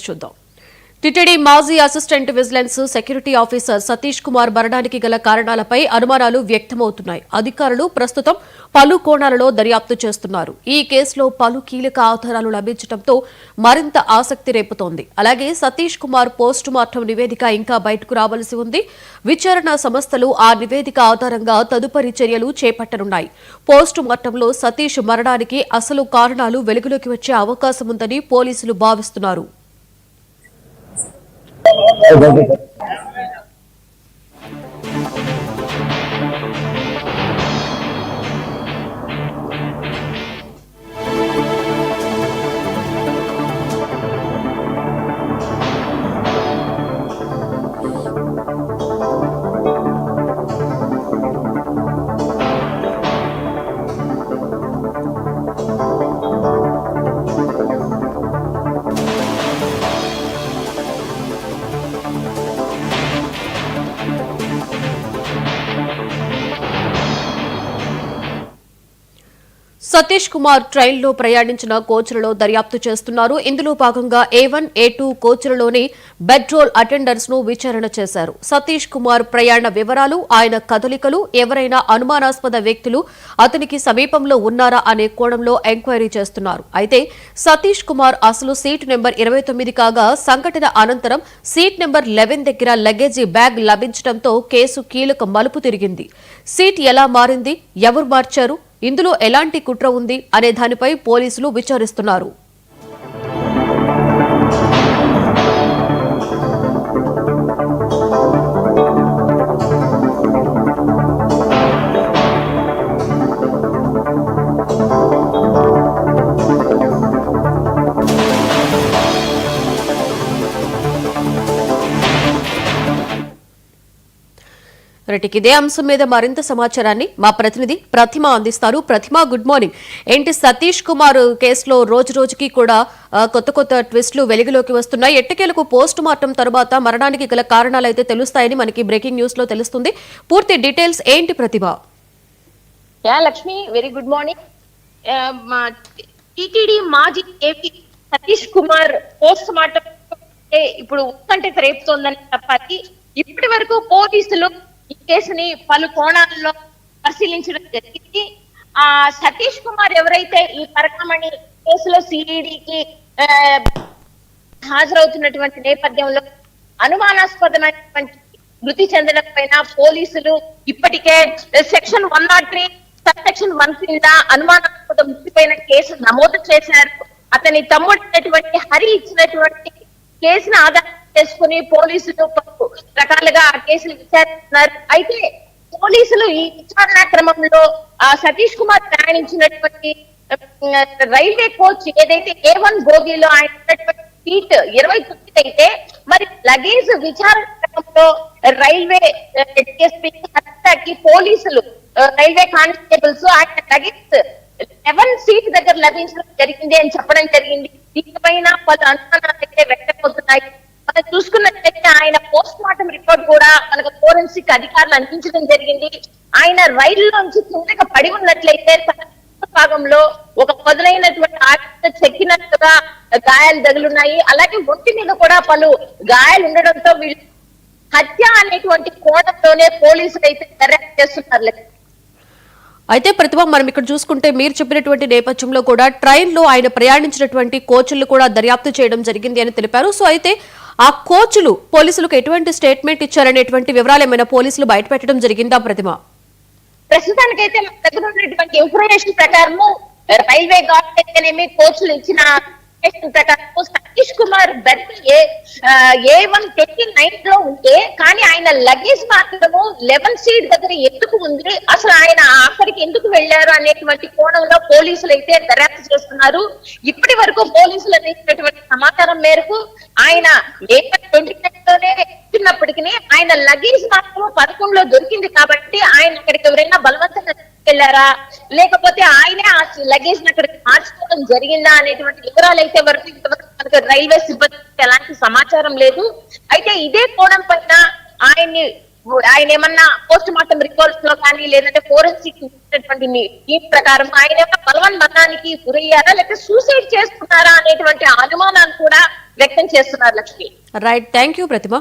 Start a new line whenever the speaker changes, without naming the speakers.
చూద్దాం. టిటిడి మాజీ assistant vigilance security officer Satish Kumar మరణానికి గల కారణాలపై అనుమానాలు వ్యక్తమవుతున్నాయి. అధికారులు ప్రస్తుతం పలు కోణాలలో దర్యాప్తు చేస్తున్నారు. ఈ కేసులో పలు కీలక ఆధారాలు లభించడంతో మరింత ఆసక్తి రేపుతోంది. అలాగే సతీష్ కుమార్ పోస్టు మార్టం నివేదిక ఇంకా బయటకు రావాల్సి ఉంది. విచారణ సంస్థలు ఆ నివేదిక ఆధారంగా తదుపరి చర్యలు చేపట్టనున్నాయి. పోస్టు మార్టంలో సతీష్ మరణానికి అసలు కారణాలు వెలుగులోకి వచ్చే అవకాశం ఉందని పోలీసులు భావిస్తున్నారు. సతీష్ కుమార్ ట్రైన్లో ప్రయాణించిన కోచ్లలో దర్యాప్తు చేస్తున్నారు. ఇందులో భాగంగా A1, A2 కోచ్లలోని bed role attenders ను విచారణ చేశారు. సతీష్ కుమార్ ప్రయాణ వివరాలు, ఆయన కదలికలు, ఎవరైనా అనుమానాస్పద వ్యక్తులు అతనికి సమీపంలో ఉన్నారా అనే కోణంలో ఎంక్వైరీ చేస్తున్నారు. అయితే సతీష్ కుమార్ అసలు సీట్ నెంబర్ 29 కాగా సంఘటన అనంతరం సీట్ నెంబర్ 11 దగ్గర లగేజీ బ్యాగ్ లభించడంతో కేసు కీలక మలుపు తిరిగింది. సీట్ ఎలా మారింది, ఎవరు మార్చారు, ఇందులో ఎలాంటి కుట్ర ఉంది అనే దానిపై పోలీసులు విచారిస్తున్నారు. ఇదే అంశం మీద మరింత సమాచారాన్ని మా ప్రతినిధి ప్రతిమ అందిస్తారు. ప్రతిమ, గుడ్ మార్నింగ్. ఏంటి సతీష్ కుమార్ కేసులో రోజు రోజుకి కూడా కొత్త కొత్త ట్విస్టులు వెలుగులోకి వస్తున్నాయి. ఎట్టకేలకు పోస్ట్ మార్టం తర్వాత మరణానికి గల కారణాలు అయితే తెలుస్తాయని మనకి బ్రేకింగ్ న్యూస్ లో తెలుస్తుంది. పూర్తి డీటెయిల్స్ ఏంటి ప్రతిభ?
Lakshmi, very good morning. TTD మాజీ AP Satish Kumar post mortem ఇప్పుడు ఉత్కంఠ రేపుతోందని చెప్పాలి. ఇప్పటి వరకు పోలీసులు ఈ కేసుని పలు కోణాల్లో పరిశీలించడం జరిగింది. సతీష్ కుమార్ ఎవరైతే ఈ పరకామణి కేసులో సిఐడికి హాజరవుతున్నటువంటి నేపథ్యంలో అనుమానాస్పదమైనటువంటి మృతి చెందడం పైన పోలీసులు ఇప్పటికే సెక్షన్ 103 సెక్షన్ 1 కింద అనుమానాస్పద మృతిపైన కేసు నమోదు చేశారు. అతని తమ్ముడైనటువంటి హరి ఇచ్చినటువంటి కేసును ఆధారం చేసుకుని పోలీసులు రకాలుగా ఆ కేసులు విచారిస్తున్నారు. అయితే పోలీసులు ఈ విచారణ క్రమంలో సతీష్ కుమార్ ప్రయాణించినటువంటి రైల్వే కోచ్ ఏదైతే A1 బోగీలో ఆయన ఉన్నటువంటి సీట్ 29 అయితే మరి లగేజ్ విచారణ క్రమంలో రైల్వే డిఎస్పీ పోలీసులు రైల్వే కానిస్టేబుల్స్ ఆయన లగేజ్ 11 సీట్ దగ్గర లభించడం జరిగింది అని చెప్పడం జరిగింది. దీనిపైన పలు అనుమానాలు అయితే వ్యక్తమవుతున్నాయి. మనం చూసుకున్నట్లయితే ఆయన పోస్ట్ మార్టం రిపోర్ట్ కూడా మనకు ఫోరెన్సిక్ అధికారులు అందించడం జరిగింది. ఆయన రైలులోంచి కిందకి పడి ఉన్నట్లయితే తన భాగంలో ఒక మొదలైనటువంటి ఆయుధ చెక్కినట్టుగా గాయాలు తగులున్నాయి. అలాగే ఒంటి మీద కూడా పలు గాయాలు ఉండడంతో వీళ్ళు హత్య అనేటువంటి కోణంలోనే పోలీసులు అయితే దర్యాప్తు చేస్తున్నారు.
అయితే ప్రతిభ, మనం ఇక్కడ చూసుకుంటే మీరు చెప్పినటువంటి నేపథ్యంలో కూడా ట్రైన్ లో ఆయన ప్రయాణించినటువంటి కోచ్లు కూడా దర్యాప్తు చేయడం జరిగింది అని తెలిపారు. సో అయితే ఆ కోచ్లు పోలీసులకు ఎటువంటి స్టేట్మెంట్ ఇచ్చారనేటువంటి వివరాలు ఏమైనా పోలీసులు బయటపెట్టడం జరిగిందా ప్రతిమ?
ప్రస్తుతానికైతే మన దగ్గర ఉన్నటువంటి ఇన్ఫర్మేషన్ ప్రకారము రైల్వే గార్డ్ అయితేనేమి కోచ్లు ఇచ్చిన ప్రకారం సతీష్ కుమార్ బెర్త్ A129 లో ఉంటే కానీ ఆయన లగేజ్ మాత్రము 11 సీట్ దగ్గర ఎందుకు ఉంది, అసలు ఆయన అక్కడికి ఎందుకు వెళ్లారు అనేటువంటి కోణంలో పోలీసులు అయితే దర్యాప్తు చేస్తున్నారు. ఇప్పటి వరకు పోలీసులు అందించినటువంటి సమాచారం మేరకు ఆయన A129 లోనే వచ్చినప్పటికీ ఆయన లగేజ్ మాత్రం 11లో దొరికింది కాబట్టి ఆయన అక్కడికి ఎవరైనా బలవంతంగా వెళ్ళారా లేకపోతే ఆయనే ఆ లగేజ్ అక్కడికి మార్చుకోవడం జరిగిందా అనేటువంటి వివరాలు అయితే వరకు ఇంతవరకు రైల్వే సిబ్బంది ఎలాంటి సమాచారం లేదు. అయితే ఇదే కోణం పైన ఆయన ఏమన్నా పోస్ట్ మార్టం రిపోర్ట్స్ లో కానీ లేదంటే ఫోరెన్సిక్ ఈ ప్రకారం ఆయన బలవన్ మరణానికి గురయ్యారా లేకపోతే సూసైడ్ చేసుకున్నారా అనేటువంటి అనుమానాలు కూడా వ్యక్తం చేస్తున్నారు Lakshmi.
Right, thank you Pratima.